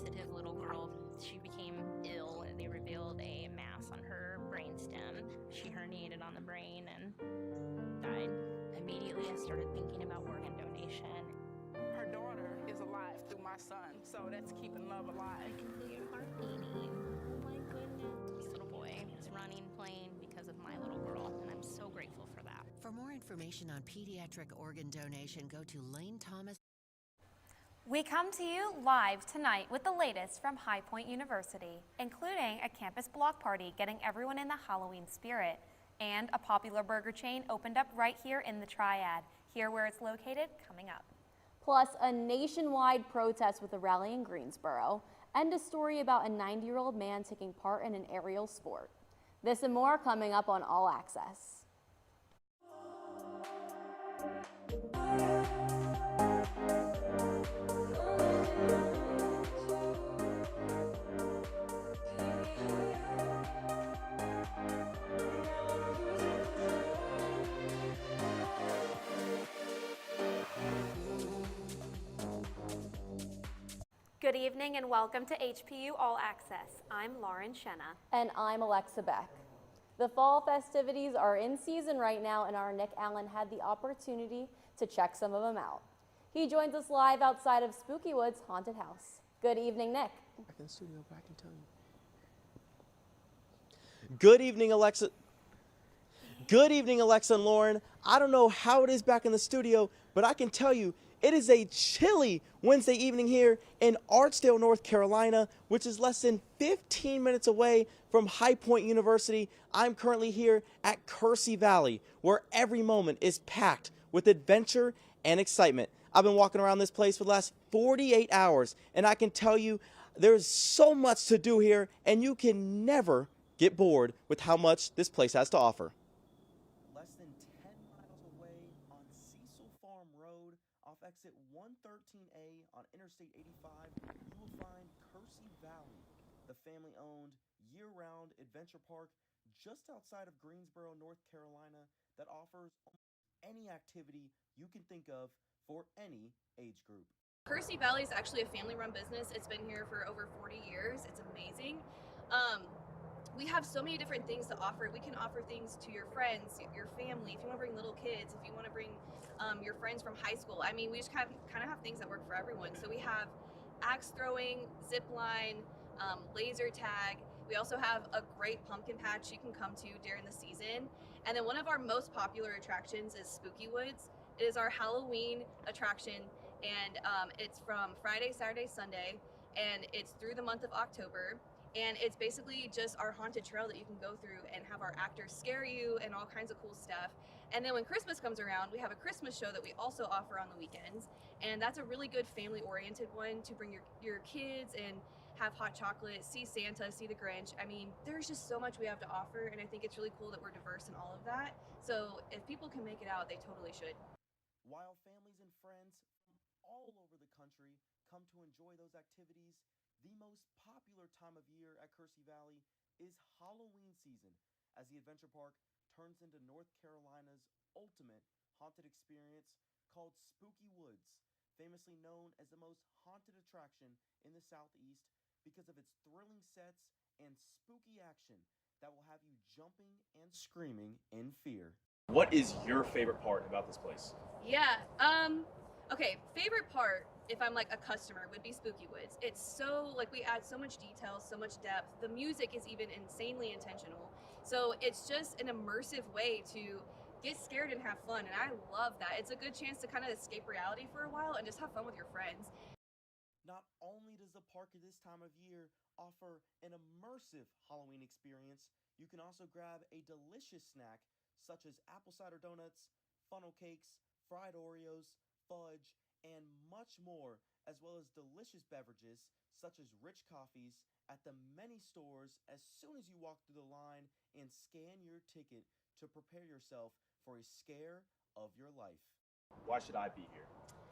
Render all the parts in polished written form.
sensitive little girl. She became ill. They revealed a mass on her brainstem. She herniated on the brain and died. Immediately, I started thinking about organ donation. Her daughter is alive through my son, so that's keeping love alive. I can feel your heart beating. Oh my goodness. This little boy is running, playing because of my little girl, and I'm so grateful for that. For more information on pediatric organ donation, go to Lane Thomas. We come to you live tonight with the latest from High Point University, including a campus block party getting everyone in the Halloween spirit, and a popular burger chain opened up right here in the Triad. Here where it's located, coming up. Plus a nationwide protest with a rally in Greensboro, and a story about a 90-year-old man taking part in an aerial sport. This and more coming up on All Access. Good evening and welcome to HPU All Access. I'm Lauren Shenna. And I'm Alexa Beck. The fall festivities are in season right now, and our Nick Allen had the opportunity to check some of them out. He joins us live outside of Spooky Woods Haunted House. Good evening, Nick. Back in the studio, but I can tell you. Good evening, Alexa. Good evening, Alexa and Lauren. I don't know how it is back in the studio, but I can tell you it is a chilly Wednesday evening here in Artsdale, North Carolina, which is less than 15 minutes away from High Point University. I'm currently here at Kersey Valley, where every moment is packed with adventure and excitement. I've been walking around this place for the last 48 hours, and I can tell you there's so much to do here, and you can never get bored with how much this place has to offer. Less than 10 miles away on Cecil Farm Road, off exit 113A on Interstate 85, you will find Kersey Valley, the family-owned, year-round adventure park just outside of Greensboro, North Carolina, that offers any activity you can think of for any age group. Kersey Valley is actually a family-run business. It's been here for over 40 years. It's amazing. We have so many different things to offer. We can offer things to your friends, your family. If you want to bring little kids, if you want to bring your friends from high school. I mean, we just kind of have things that work for everyone. So we have axe throwing, zip line, laser tag. We also have a great pumpkin patch you can come to during the season. And then one of our most popular attractions is Spooky Woods. It is our Halloween attraction, and it's from Friday, Saturday, Sunday, and it's through the month of October. And it's basically just our haunted trail that you can go through and have our actors scare you and all kinds of cool stuff. And then when Christmas comes around, we have a Christmas show that we also offer on the weekends. And that's a really good family-oriented one to bring your kids and have hot chocolate, see Santa, see the Grinch. I mean, there's just so much we have to offer, and I think it's really cool that we're diverse in all of that. So if people can make it out, they totally should. While families and friends from all over the country come to enjoy those activities, the most popular time of year at Kersey Valley is Halloween season, as the adventure park turns into North Carolina's ultimate haunted experience called Spooky Woods, famously known as the most haunted attraction in the Southeast because of its thrilling sets and spooky action that will have you jumping and screaming in fear. What is your favorite part about this place? Yeah, okay, favorite part, if I'm like a customer, would be Spooky Woods. It's so, like, we add so much detail, so much depth. The music is even insanely intentional. So it's just an immersive way to get scared and have fun, and I love that. It's a good chance to kind of escape reality for a while and just have fun with your friends. Not only does the park at this time of year offer an immersive Halloween experience, you can also grab a delicious snack such as apple cider donuts, funnel cakes, fried Oreos, fudge, and much more, as well as delicious beverages such as rich coffees at the many stores as soon as you walk through the line and scan your ticket to prepare yourself for a scare of your life. Why should I be here?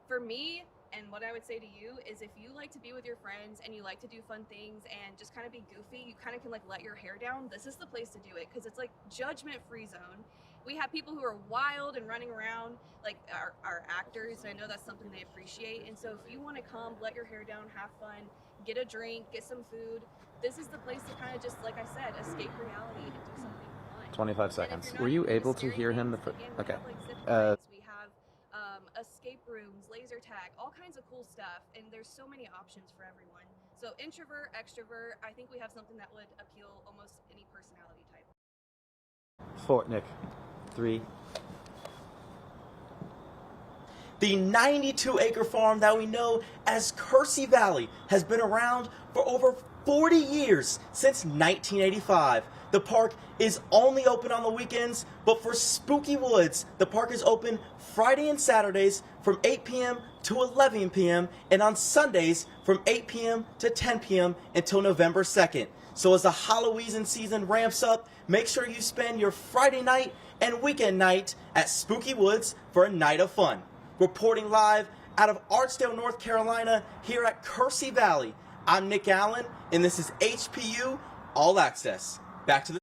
For me, and what I would say to you is, if you like to be with your friends and you like to do fun things and just kind of be goofy, you kind of can like let your hair down, this is the place to do it, because it's like judgment-free zone. We have people who are wild and running around, like our actors, and I know that's something they appreciate. And so if you want to come, let your hair down, have fun, get a drink, get some food. This is the place to kind of just, like I said, escape reality and do something fun. 25 And if seconds. you're not Were you into the able to scary hear him? things, again, we Okay. have, like, zip lines, we have escape rooms, laser tag, all kinds of cool stuff, and there's so many options for everyone. So introvert, extrovert, I think we have something that would appeal almost any personality type. 4, Nick. 3. The 92-acre farm that we know as Kersey Valley has been around for over 40 years, since 1985. The park is only open on the weekends, but for Spooky Woods, the park is open Friday and Saturdays from 8 p.m. to 11 p.m. and on Sundays from 8 p.m. to 10 p.m. until November 2nd. So as the Halloween season ramps up, make sure you spend your Friday night and weekend night at Spooky Woods for a night of fun. Reporting live out of Artsdale, North Carolina, here at Kersey Valley, I'm Nick Allen, and this is HPU All Access. Back to the...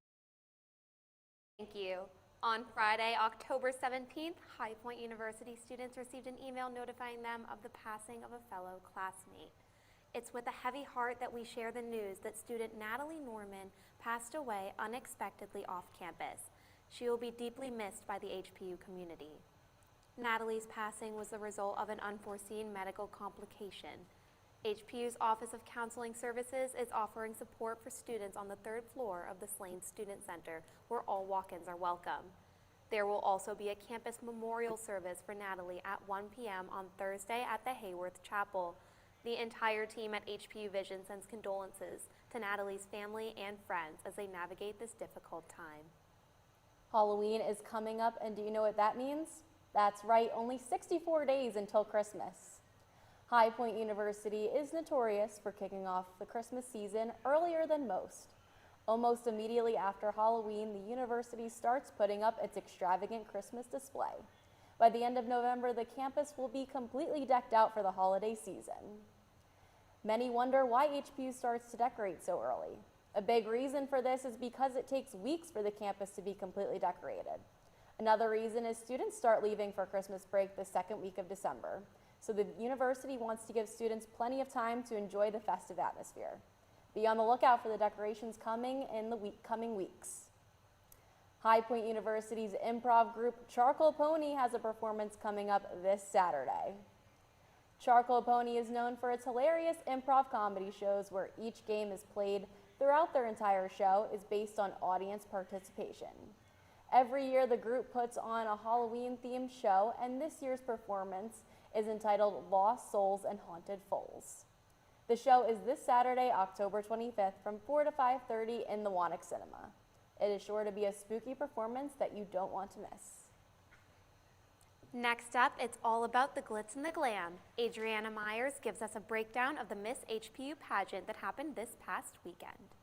Thank you. On Friday, October 17th, High Point University students received an email notifying them of the passing of a fellow classmate. It's with a heavy heart that we share the news that student Natalie Norman passed away unexpectedly off campus. She will be deeply missed by the HPU community. Natalie's passing was the result of an unforeseen medical complication. HPU's Office of Counseling Services is offering support for students on the 3rd floor of the Slane Student Center, where all walk-ins are welcome. There will also be a campus memorial service for Natalie at 1 p.m. on Thursday at the Hayworth Chapel. The entire team at HPU Vision sends condolences to Natalie's family and friends as they navigate this difficult time. Halloween is coming up, and do you know what that means? That's right, only 64 days until Christmas. High Point University is notorious for kicking off the Christmas season earlier than most. Almost immediately after Halloween, the university starts putting up its extravagant Christmas display. By the end of November, the campus will be completely decked out for the holiday season. Many wonder why HPU starts to decorate so early. A big reason for this is because it takes weeks for the campus to be completely decorated. Another reason is students start leaving for Christmas break the second week of December. So the university wants to give students plenty of time to enjoy the festive atmosphere. Be on the lookout for the decorations coming in the coming weeks. High Point University's improv group Charcoal Pony has a performance coming up this Saturday. Charcoal Pony is known for its hilarious improv comedy shows where each game is played throughout their entire show is based on audience participation. Every year the group puts on a Halloween-themed show, and this year's performance is entitled Lost Souls and Haunted Foals. The show is this Saturday, October 25th from 4 to 5:30 in the Wannock Cinema. It is sure to be a spooky performance that you don't want to miss. Next up, it's all about the glitz and the glam. Adriana Myers gives us a breakdown of the Miss HPU pageant that happened this past weekend.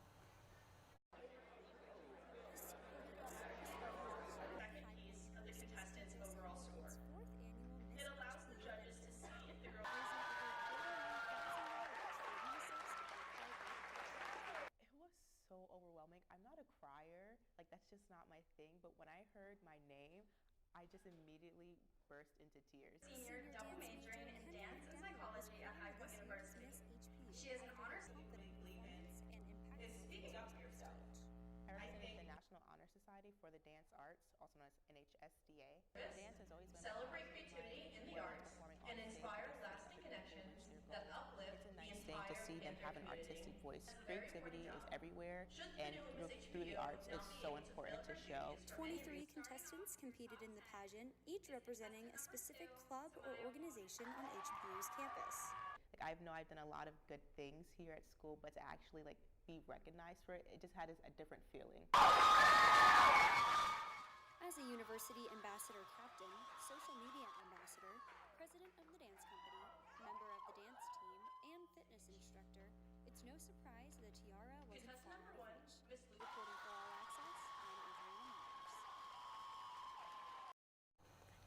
Overwhelming. I'm not a crier, like that's just not my thing, but when I heard my name, I just immediately burst into tears. Senior double majoring in dance and psychology at High Point University. She has an honors degree is speaking up for yourself. I represent the National Honor Society for the Dance Arts, also known as NHSDA. Dance has always been celebrate creativity in the arts and inspire lasting connections that uplift the nice thing to see them have an artistic voice. Creativity is everywhere, and through the arts, it's so important to show. 23 contestants competed in the pageant, each representing a specific club or organization on HPU's campus. Like, I know I've done a lot of good things here at school, but to actually be recognized for it, it just had a different feeling. As a university ambassador captain, social media ambassador, president of the dance company, member of the dance team, and fitness instructor, it's no surprise the tiara wasn't far out of reach. Reporting for All Access, I'm Adriana Myers.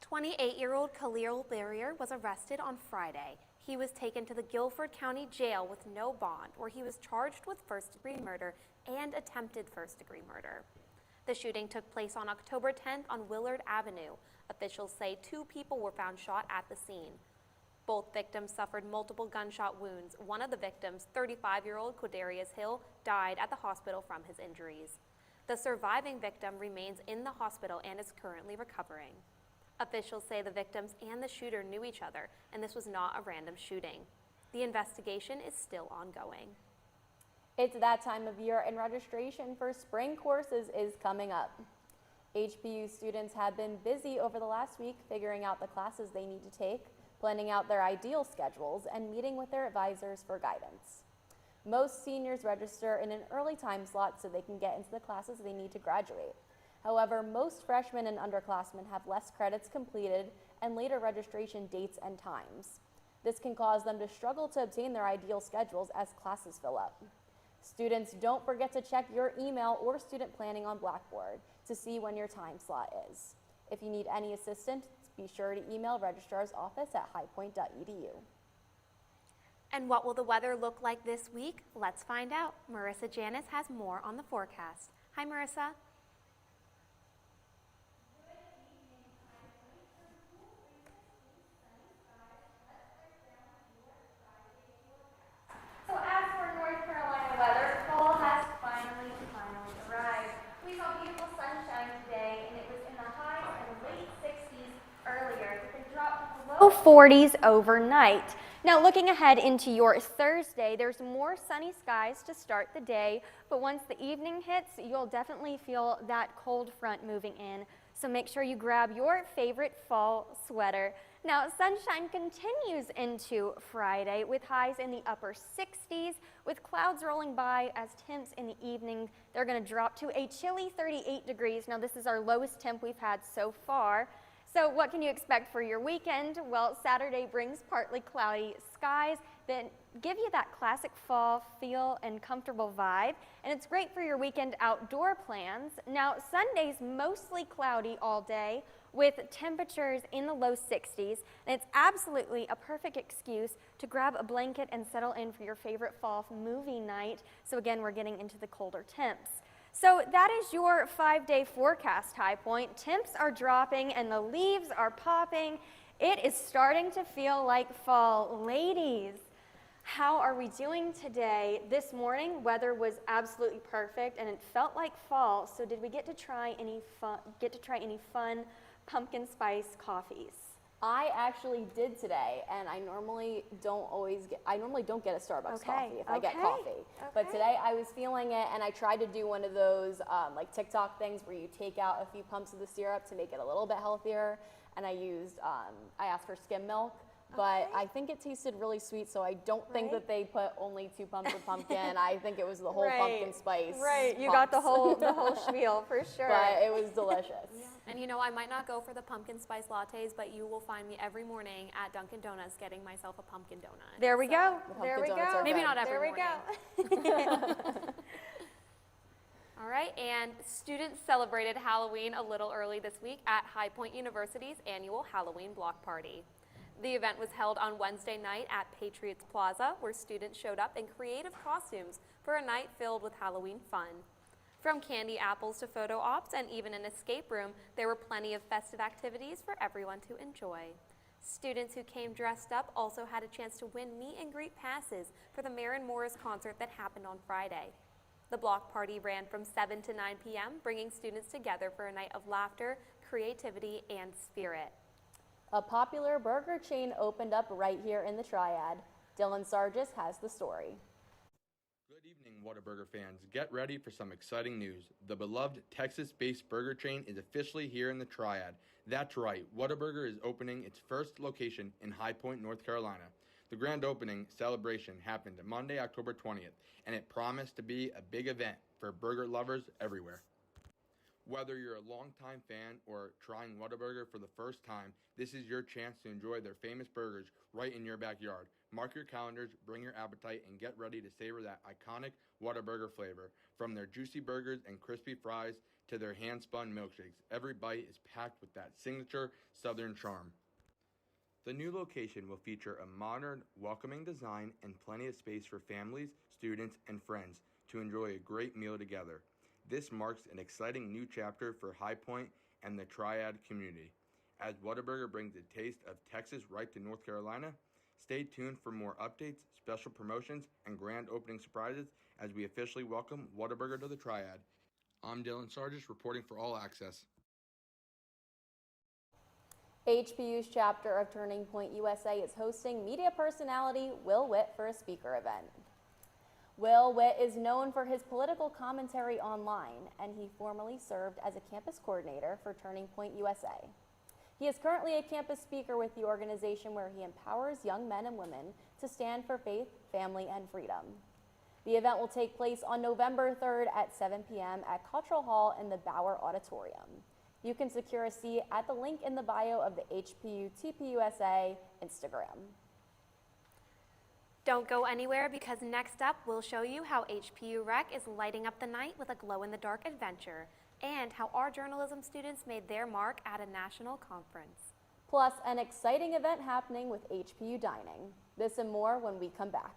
28-year-old Khalil Barrier was arrested on Friday. He was taken to the Guilford County Jail with no bond, where he was charged with first-degree murder and attempted first-degree murder. The shooting took place on October 10th on Willard Avenue. Officials say 2 people were found shot at the scene. Both victims suffered multiple gunshot wounds. One of the victims, 35-year-old Quadarius Hill, died at the hospital from his injuries. The surviving victim remains in the hospital and is currently recovering. Officials say the victims and the shooter knew each other, and this was not a random shooting. The investigation is still ongoing. It's that time of year, and registration for spring courses is coming up. HPU students have been busy over the last week figuring out the classes they need to take, planning out their ideal schedules, and meeting with their advisors for guidance. Most seniors register in an early time slot so they can get into the classes they need to graduate. However, most freshmen and underclassmen have less credits completed and later registration dates and times. This can cause them to struggle to obtain their ideal schedules as classes fill up. Students, don't forget to check your email or student planning on Blackboard to see when your time slot is. If you need any assistance, be sure to email registrar's office at highpoint.edu. And what will the weather look like this week? Let's find out. Marissa Janis has more on the forecast. Hi, Marissa. So as for North Carolina weather, fall has finally arrived. We saw beautiful sunshine today, and it was in the highs and late 60s earlier. It dropped to low 40s overnight. Now looking ahead into your Thursday, there's more sunny skies to start the day, but once the evening hits, you'll definitely feel that cold front moving in. So make sure you grab your favorite fall sweater. Now, sunshine continues into Friday with highs in the upper 60s, with clouds rolling by as temps in the evening. They're going to drop to a chilly 38 degrees. Now, this is our lowest temp we've had so far. So what can you expect for your weekend? Well, Saturday brings partly cloudy skies that give you that classic fall feel and comfortable vibe, and it's great for your weekend outdoor plans. Now, Sunday's mostly cloudy all day with temperatures in the low 60s, and it's absolutely a perfect excuse to grab a blanket and settle in for your favorite fall movie night. So again, we're getting into the colder temps. So that is your 5-day forecast, High Point. Temps are dropping and the leaves are popping. It is starting to feel like fall. Ladies, how are we doing today? This morning, weather was absolutely perfect and it felt like fall. So did we get to try any fun pumpkin spice coffees? I actually did today, and I normally don't get a Starbucks coffee if I get coffee. But today I was feeling it, and I tried to do one of those like TikTok things where you take out a few pumps of the syrup to make it a little bit healthier. And I asked for skim milk, but I think it tasted really sweet, so I don't think that they put only 2 pumps of pumpkin. I think it was the whole pumpkin spice. Right, you got the whole spiel for sure. But it was delicious. And you know, I might not go for the pumpkin spice lattes, but you will find me every morning at Dunkin' Donuts getting myself a pumpkin donut. There we go. There we go. Maybe not every morning. There we go. All right, and students celebrated Halloween a little early this week at High Point University's annual Halloween block party. The event was held on Wednesday night at Patriots Plaza, where students showed up in creative costumes for a night filled with Halloween fun. From candy apples to photo ops and even an escape room, there were plenty of festive activities for everyone to enjoy. Students who came dressed up also had a chance to win meet and greet passes for the Maren Morris concert that happened on Friday. The block party ran from 7 to 9 p.m., bringing students together for a night of laughter, creativity, and spirit. A popular burger chain opened up right here in the Triad. Dylan Sargis has the story. Good evening, Whataburger fans. Get ready for some exciting news. The beloved Texas-based burger chain is officially here in the Triad. That's right, Whataburger is opening its first location in High Point, North Carolina. The grand opening celebration happened Monday, October 20th, and it promised to be a big event for burger lovers everywhere. Whether you're a longtime fan or trying Whataburger for the first time, this is your chance to enjoy their famous burgers right in your backyard. Mark your calendars, bring your appetite, and get ready to savor that iconic Whataburger flavor. From their juicy burgers and crispy fries to their hand-spun milkshakes, every bite is packed with that signature Southern charm. The new location will feature a modern, welcoming design and plenty of space for families, students, and friends to enjoy a great meal together. This marks an exciting new chapter for High Point and the Triad community. As Whataburger brings a taste of Texas right to North Carolina, Stay tuned for more updates, special promotions, and grand opening surprises as we officially welcome Whataburger to the Triad. I'm Dylan Sargis reporting for All Access. HPU's chapter of Turning Point USA is hosting media personality Will Witt for a speaker event. Will Witt is known for his political commentary online, and he formerly served as a campus coordinator for Turning Point USA. He is currently a campus speaker with the organization where he empowers young men and women to stand for faith, family, and freedom. The event will take place on November 3rd at 7 p.m. at Cottrell Hall in the Bauer Auditorium. You can secure a seat at the link in the bio of the HPU TPUSA Instagram. Don't go anywhere, because next up we'll show you how HPU Rec is lighting up the night with a glow-in-the-dark adventure, and how our journalism students made their mark at a national conference. Plus, an exciting event happening with HPU Dining. This and more when we come back.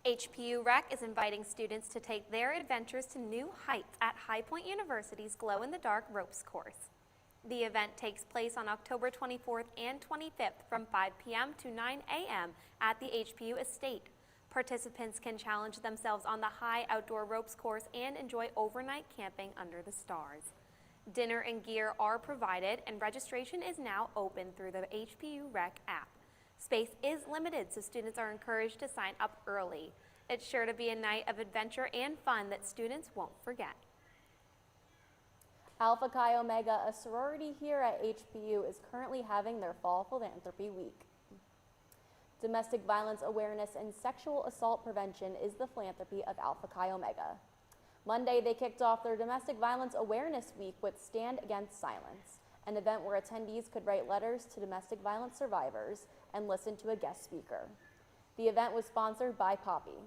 HPU Rec is inviting students to take their adventures to new heights at High Point University's Glow-in-the-Dark Ropes course. The event takes place on October 24th and 25th from 5 p.m. to 9 a.m. at the HPU Estate. Participants can challenge themselves on the high outdoor ropes course and enjoy overnight camping under the stars. Dinner and gear are provided, and registration is now open through the HPU Rec app. Space is limited, so students are encouraged to sign up early. It's sure to be a night of adventure and fun that students won't forget. Alpha Chi Omega, a sorority here at HPU, is currently having their Fall Philanthropy Week. Domestic violence awareness and sexual assault prevention is the philanthropy of Alpha Chi Omega. Monday, they kicked off their Domestic Violence Awareness Week with Stand Against Silence, an event where attendees could write letters to domestic violence survivors and listen to a guest speaker. The event was sponsored by Poppy.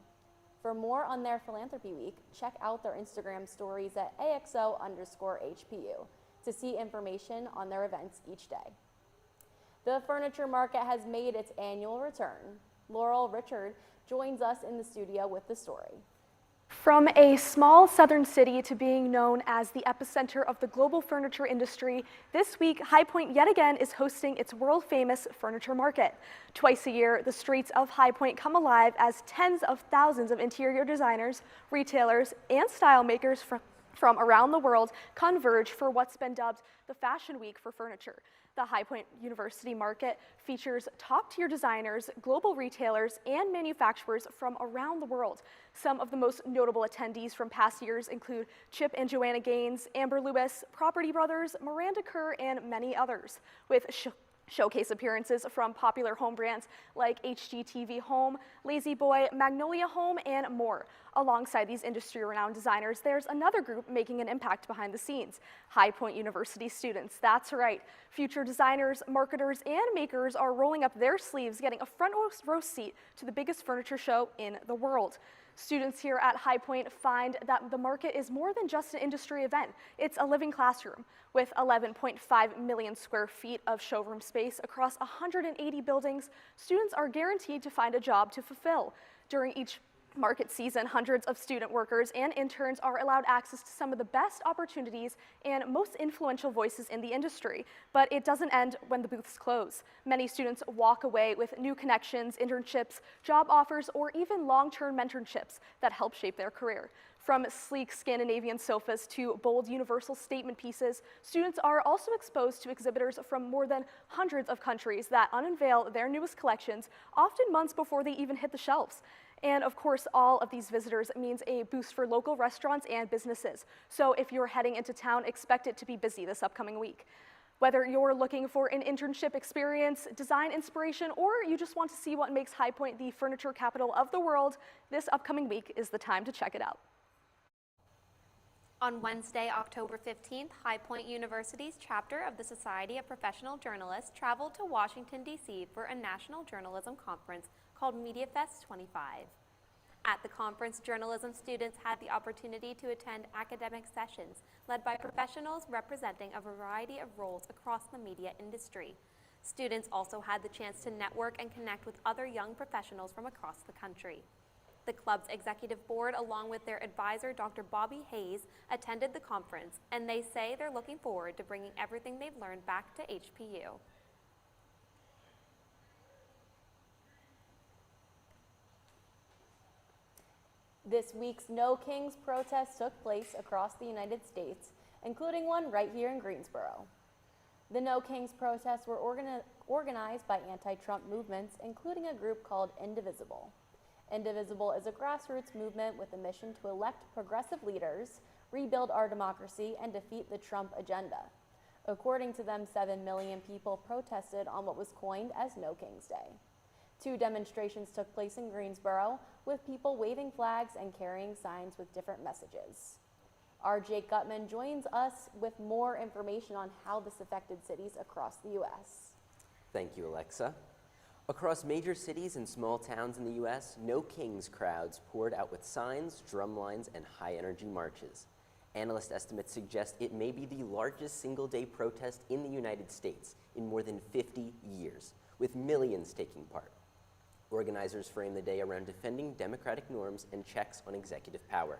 For more on their Philanthropy Week, check out their Instagram stories at AXO_HPU to see information on their events each day. The furniture market has made its annual return. Laurel Richard joins us in the studio with the story. From a small southern city to being known as the epicenter of the global furniture industry, this week High Point yet again is hosting its world-famous furniture market. Twice a year, the streets of High Point come alive as tens of thousands of interior designers, retailers, and style makers from around the world converge for what's been dubbed the Fashion Week for furniture. The High Point University market features top-tier designers, global retailers, and manufacturers from around the world. Some of the most notable attendees from past years include Chip and Joanna Gaines, Amber Lewis, Property Brothers, Miranda Kerr, and many others. With Showcase appearances from popular home brands like HGTV Home, Lazy Boy, Magnolia Home, and more. Alongside these industry-renowned designers, there's another group making an impact behind the scenes, High Point University students. That's right. Future designers, marketers, and makers are rolling up their sleeves, getting a front row seat to the biggest furniture show in the world. Students here at High Point find that the market is more than just an industry event. It's a living classroom. With 11.5 million square feet of showroom space across 180 buildings, students are guaranteed to find a job to fulfill. During each market season, hundreds of student workers and interns are allowed access to some of the best opportunities and most influential voices in the industry. But it doesn't end when the booths close. Many students walk away with new connections, internships, job offers, or even long-term mentorships that help shape their career. From sleek Scandinavian sofas to bold universal statement pieces, students are also exposed to exhibitors from more than hundreds of countries that unveil their newest collections, often months before they even hit the shelves. And of course, all of these visitors means a boost for local restaurants and businesses. So if you're heading into town, expect it to be busy this upcoming week. Whether you're looking for an internship experience, design inspiration, or you just want to see what makes High Point the furniture capital of the world, this upcoming week is the time to check it out. On Wednesday, October 15th, High Point University's chapter of the Society of Professional Journalists traveled to Washington, D.C. for a national journalism conference called MediaFest 25. At the conference, journalism students had the opportunity to attend academic sessions led by professionals representing a variety of roles across the media industry. Students also had the chance to network and connect with other young professionals from across the country. The club's executive board, along with their advisor, Dr. Bobby Hayes, attended the conference, and they say they're looking forward to bringing everything they've learned back to HPU. This week's No Kings protest took place across the United States, including one right here in Greensboro. The No Kings protests were organized by anti-Trump movements, including a group called Indivisible. Indivisible is a grassroots movement with a mission to elect progressive leaders, rebuild our democracy, and defeat the Trump agenda. According to them, 7 million people protested on what was coined as No Kings Day. 2 demonstrations took place in Greensboro, with people waving flags and carrying signs with different messages. Our Jake Gutman joins us with more information on how this affected cities across the U.S. Thank you, Alexa. Across major cities and small towns in the U.S., No Kings crowds poured out with signs, drum lines, and high-energy marches. Analyst estimates suggest it may be the largest single-day protest in the United States in more than 50 years, with millions taking part. Organizers frame the day around defending democratic norms and checks on executive power.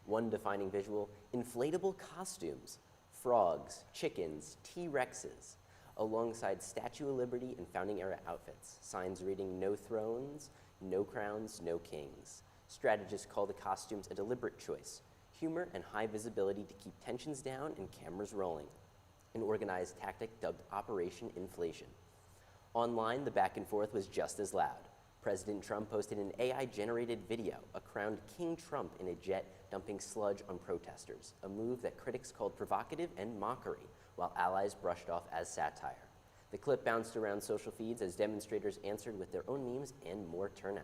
One defining visual, inflatable costumes, frogs, chickens, T-Rexes, alongside Statue of Liberty and Founding-era outfits, signs reading "No thrones, no crowns, no kings." Strategists call the costumes a deliberate choice, humor and high visibility to keep tensions down and cameras rolling, an organized tactic dubbed Operation Inflation. Online, the back and forth was just as loud. President Trump posted an AI-generated video, a crowned King Trump in a jet dumping sludge on protesters, a move that critics called provocative and mockery, while allies brushed off as satire. The clip bounced around social feeds as demonstrators answered with their own memes and more turnout.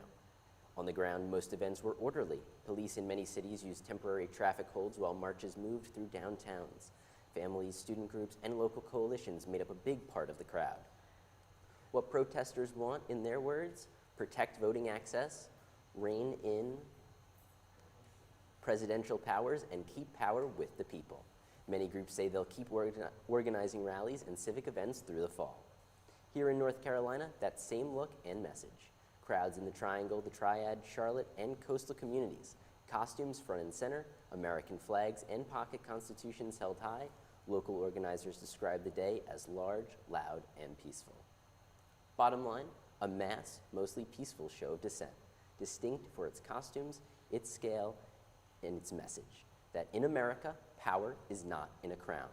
On the ground, most events were orderly. Police in many cities used temporary traffic holds while marches moved through downtowns. Families, student groups, and local coalitions made up a big part of the crowd. What protesters want, in their words: protect voting access, rein in presidential powers, and keep power with the people. Many groups say they'll keep organizing rallies and civic events through the fall. Here in North Carolina, that same look and message. Crowds in the Triangle, the Triad, Charlotte, and coastal communities. Costumes front and center, American flags and pocket constitutions held high. Local organizers described the day as large, loud, and peaceful. Bottom line, a mass, mostly peaceful show of dissent, distinct for its costumes, its scale, and its message, that in America, power is not in a crown.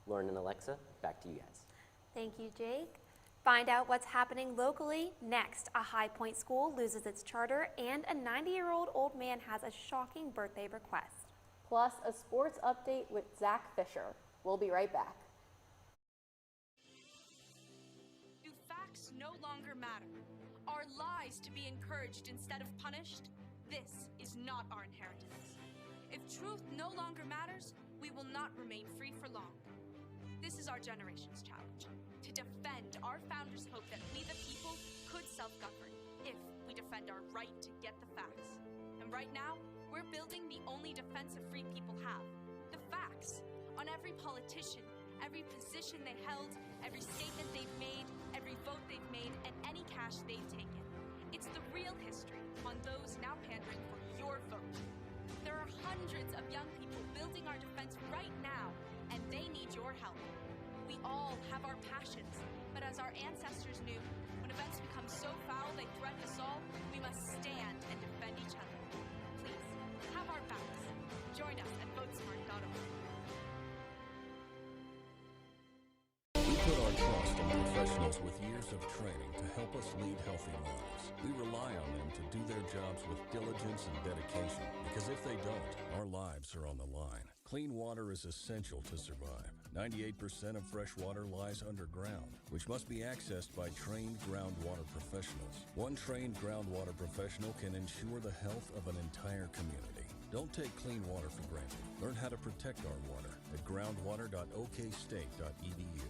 Lauren and Alexa, back to you guys. Thank you, Jake. Find out what's happening locally next. A High Point school loses its charter, and a 90-year-old old man has a shocking birthday request. Plus, a sports update with Zach Fisher. We'll be right back. no longer matter, our lies to be encouraged instead of punished, this is not our inheritance. If truth no longer matters, we will not remain free for long. This is our generation's challenge, to defend our founders' hope that we the people could self-govern if we defend our right to get the facts. And right now, we're building the only defense of free people have, the facts, on every politician, every position they held, every statement they've made, every vote they've made, and any cash they've taken. It's the real history on those now pandering for your vote. There are hundreds of young people building our defense right now, and they need your help. We all have our passions, but as our ancestors knew, when events become so foul they threaten us all, we must stand and defend each other. Please, have our backs. Join us at votesmart.org. We put our trust in professionals with years of training to help us lead healthy lives. We rely on them to do their jobs with diligence and dedication, because if they don't, our lives are on the line. Clean water is essential to survive. 98% of fresh water lies underground, which must be accessed by trained groundwater professionals. One trained groundwater professional can ensure the health of an entire community. Don't take clean water for granted. Learn how to protect our water at groundwater.okstate.edu.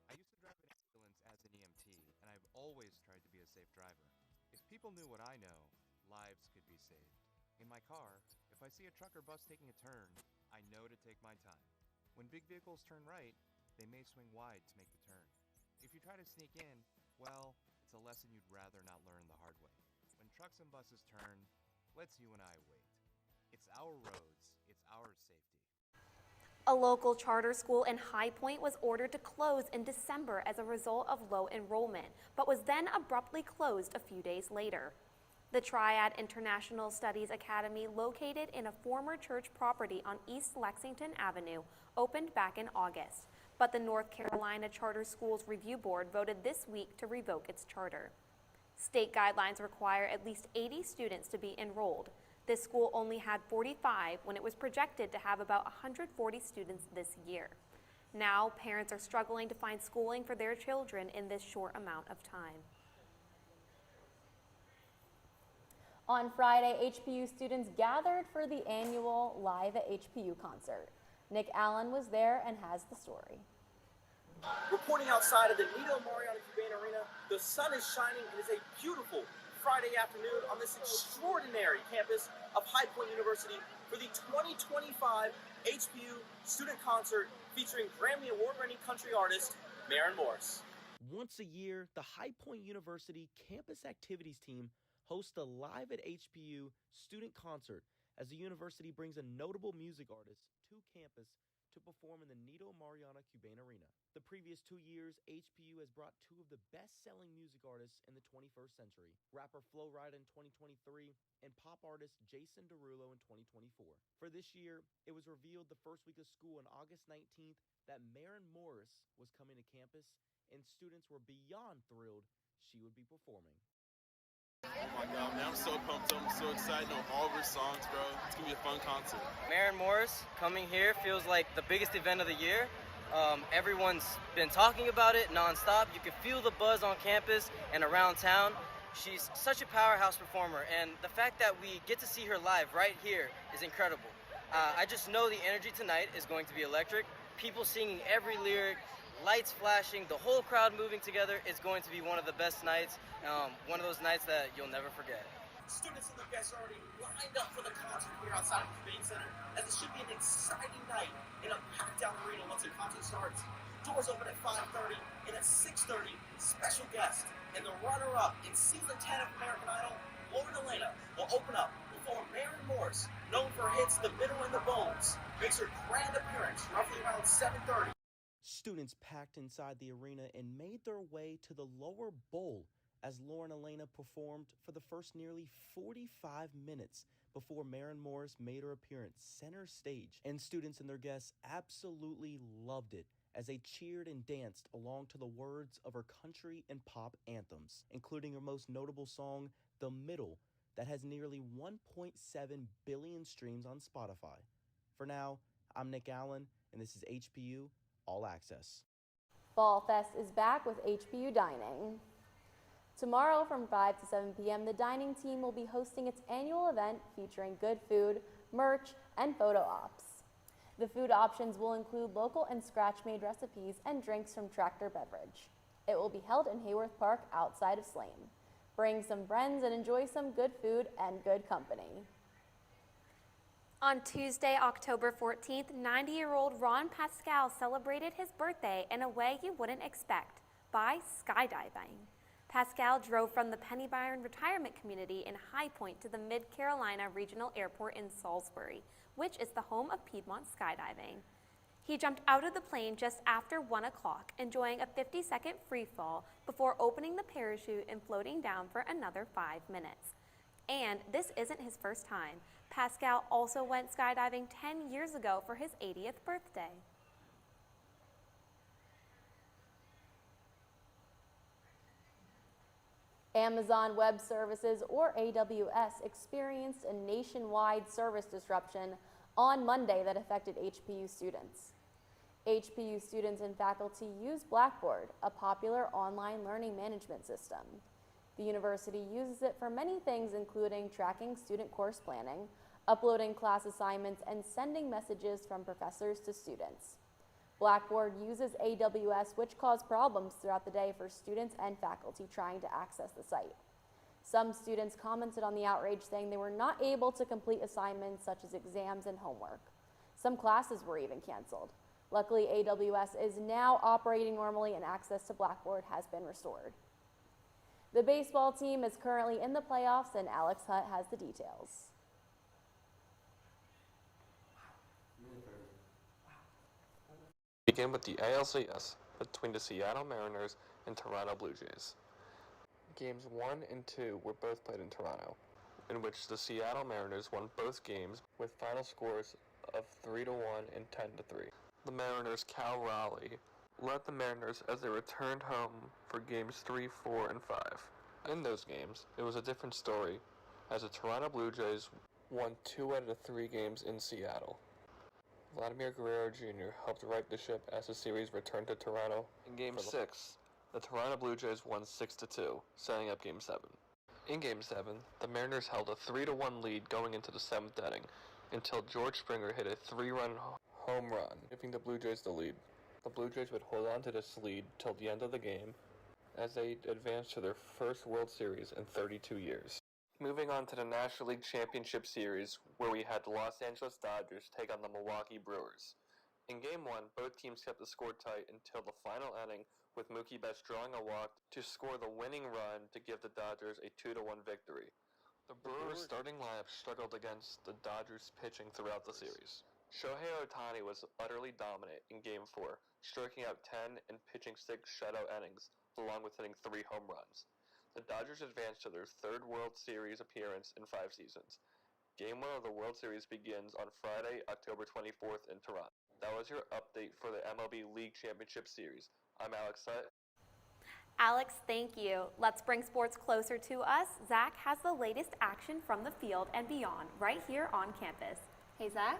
I used to drive an ambulance as an EMT, and I've always tried to be a safe driver. If people knew what I know, lives could be saved. In my car, if I see a truck or bus taking a turn, I know to take my time. When big vehicles turn right, they may swing wide to make the turn. If you try to sneak in, well, it's a lesson you'd rather not learn the hard way. When trucks and buses turn, let's you and I wait. It's our roads, it's our safety. A local charter school in High Point was ordered to close in December as a result of low enrollment, but was then abruptly closed a few days later. The Triad International Studies Academy, located in a former church property on East Lexington Avenue, opened back in August, but the North Carolina Charter Schools Review Board voted this week to revoke its charter. State guidelines require at least 80 students to be enrolled. This school only had 45 when it was projected to have about 140 students this year. Now, parents are struggling to find schooling for their children in this short amount of time. On Friday, HPU students gathered for the annual Live at HPU concert. Nick Allen was there and has the story. Reporting outside of the Nito Mariana Cubana Arena, the sun is shining. It is a beautiful Friday afternoon on this extraordinary campus of High Point University for the 2025 HPU student concert featuring Grammy Award-winning country artist Maren Morris. Once a year, the High Point University campus activities team hosts the Live at HPU student concert as the university brings a notable music artist to campus to perform in the Nito Mariana Cubana Arena. The previous 2 years, HPU has brought two of the best-selling music artists in the 21st century, rapper Flo Rida in 2023 and pop artist Jason Derulo in 2024. For this year, it was revealed the first week of school on August 19th that Maren Morris was coming to campus, and students were beyond thrilled she would be performing. Oh my God, man, I'm so pumped up. I'm so excited to know all of her songs, bro. It's going to be a fun concert. Maren Morris coming here feels like the biggest event of the year. Everyone's been talking about it nonstop. You can feel the buzz on campus and around town. She's such a powerhouse performer, and the fact that we get to see her live right here is incredible. I just know the energy tonight is going to be electric. People singing every lyric, lights flashing, the whole crowd moving together. It's going to be one of the best nights, one of those nights that you'll never forget. Students and their guests are already lined up for the concert here outside of the Cubane Center, as it should be an exciting night in a packed-out arena once the concert starts. Doors open at 5:30, and at 6:30, special guest and the runner-up in Season 10 of American Idol, Lauren Elena, will open up before Maren Morris, known for her hits The Middle and the Bones, makes her grand appearance roughly around 7:30. Students packed inside the arena and made their way to the lower bowl as Lauren Elena performed for the first nearly 45 minutes before Maren Morris made her appearance center stage. And students and their guests absolutely loved it as they cheered and danced along to the words of her country and pop anthems, including her most notable song, The Middle, that has nearly 1.7 billion streams on Spotify. For now, I'm Nick Allen, and this is HPU All Access. Fall Fest is back with HPU Dining. Tomorrow from 5 to 7 p.m., the dining team will be hosting its annual event featuring good food, merch, and photo ops. The food options will include local and scratch-made recipes and drinks from Tractor Beverage. It will be held in Hayworth Park outside of Slane. Bring some friends and enjoy some good food and good company. On Tuesday, October 14th, 90-year-old Ron Pascal celebrated his birthday in a way you wouldn't expect, by skydiving. Pascal drove from the Penny Byron Retirement Community in High Point to the Mid-Carolina Regional Airport in Salisbury, which is the home of Piedmont Skydiving. He jumped out of the plane just after 1 o'clock, enjoying a 50-second free fall before opening the parachute and floating down for another 5 minutes. And this isn't his first time. Pascal also went skydiving 10 years ago for his 80th birthday. Amazon Web Services, or AWS, experienced a nationwide service disruption on Monday that affected HPU students. HPU students and faculty use Blackboard, a popular online learning management system. The university uses it for many things, including tracking student course planning, uploading class assignments, and sending messages from professors to students. Blackboard uses AWS, which caused problems throughout the day for students and faculty trying to access the site. Some students commented on the outrage, saying they were not able to complete assignments such as exams and homework. Some classes were even canceled. Luckily, AWS is now operating normally and access to Blackboard has been restored. The baseball team is currently in the playoffs, and Alex Hutt has the details. Begin with the ALCS between the Seattle Mariners and Toronto Blue Jays. Games 1 and 2 were both played in Toronto, in which the Seattle Mariners won both games with final scores of 3-1 and 10-3. The Mariners' Cal Raleigh led the Mariners as they returned home for games 3, 4, and 5. In those games, it was a different story, as the Toronto Blue Jays won 2 out of the 3 games in Seattle. Vladimir Guerrero Jr. helped right the ship as the series returned to Toronto. In Game 6, the Toronto Blue Jays won 6-2, setting up Game 7. In Game 7, the Mariners held a 3-1 lead going into the 7th inning, until George Springer hit a 3-run home run, giving the Blue Jays the lead. The Blue Jays would hold on to this lead till the end of the game, as they advanced to their first World Series in 32 years. Moving on to the National League Championship Series, where we had the Los Angeles Dodgers take on the Milwaukee Brewers. In Game 1, both teams kept the score tight until the final inning, with Mookie Betts drawing a walk to score the winning run to give the Dodgers a 2-1 victory. The Brewers' starting lineup struggled against the Dodgers' pitching throughout the series. Shohei Ohtani was utterly dominant in Game 4, striking out 10 and pitching 6 shutout innings, along with hitting 3 home runs. The Dodgers advanced to their 3rd World Series appearance in 5 seasons. Game 1 of the World Series begins on Friday, October 24th in Toronto. That was your update for the MLB League Championship Series. I'm Alex Hutt. Alex, thank you. Let's bring sports closer to us. Zach has the latest action from the field and beyond right here on campus. Hey, Zach.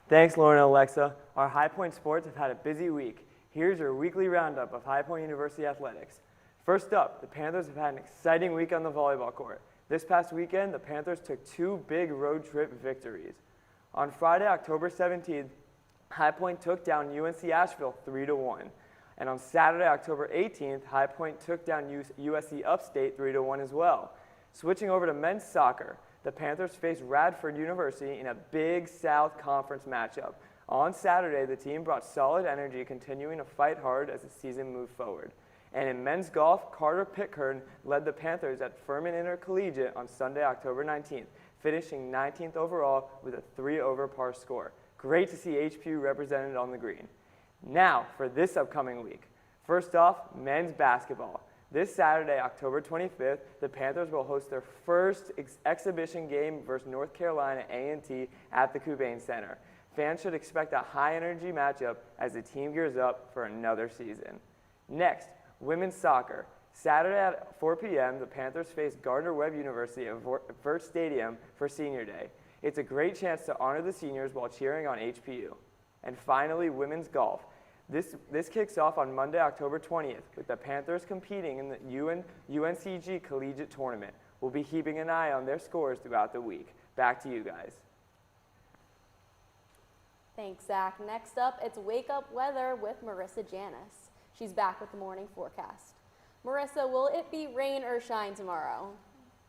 Thanks, Lauren and Alexa. Our High Point sports have had a busy week. Here's your weekly roundup of High Point University athletics. First up, the Panthers have had an exciting week on the volleyball court. This past weekend, the Panthers took 2 big road trip victories. On Friday, October 17th, High Point took down UNC Asheville 3-1. And on Saturday, October 18th, High Point took down USC Upstate 3-1 as well. Switching over to men's soccer, the Panthers faced Radford University in a Big South Conference matchup. On Saturday, the team brought solid energy, continuing to fight hard as the season moved forward. And in men's golf, Carter Pitcairn led the Panthers at Furman Intercollegiate on Sunday, October 19th, finishing 19th overall with a 3-over par score. Great to see HPU represented on the green. Now, for this upcoming week. First off, men's basketball. This Saturday, October 25th, the Panthers will host their first exhibition game versus North Carolina A&T at the Cobain Center. Fans should expect a high-energy matchup as the team gears up for another season. Next, women's soccer. Saturday at 4 p.m., the Panthers face Gardner-Webb University at Vert Stadium for Senior Day. It's a great chance to honor the seniors while cheering on HPU. And finally, women's golf. This kicks off on Monday, October 20th, with the Panthers competing in the UNCG Collegiate Tournament. We'll be keeping an eye on their scores throughout the week. Back to you guys. Thanks, Zach. Next up, it's Wake Up Weather with Marissa Janis. She's back with the morning forecast. Marissa, will it be rain or shine tomorrow?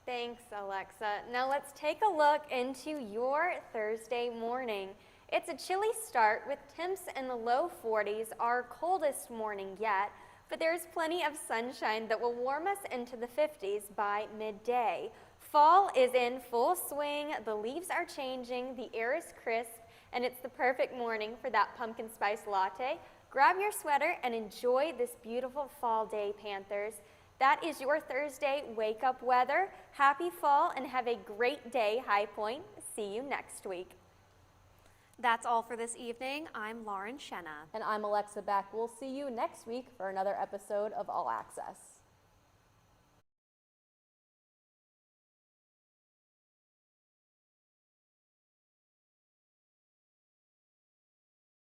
Thanks, Alexa. Now let's take a look into your Thursday morning. It's a chilly start with temps in the low 40s, our coldest morning yet, but there's plenty of sunshine that will warm us into the 50s by midday. Fall is in full swing, the leaves are changing, the air is crisp, and it's the perfect morning for that pumpkin spice latte. Grab your sweater and enjoy this beautiful fall day, Panthers. That is your Thursday Wake Up Weather. Happy fall and have a great day, High Point. See you next week. That's all for this evening. I'm Lauren Shenna. And I'm Alexa Beck. We'll see you next week for another episode of All Access.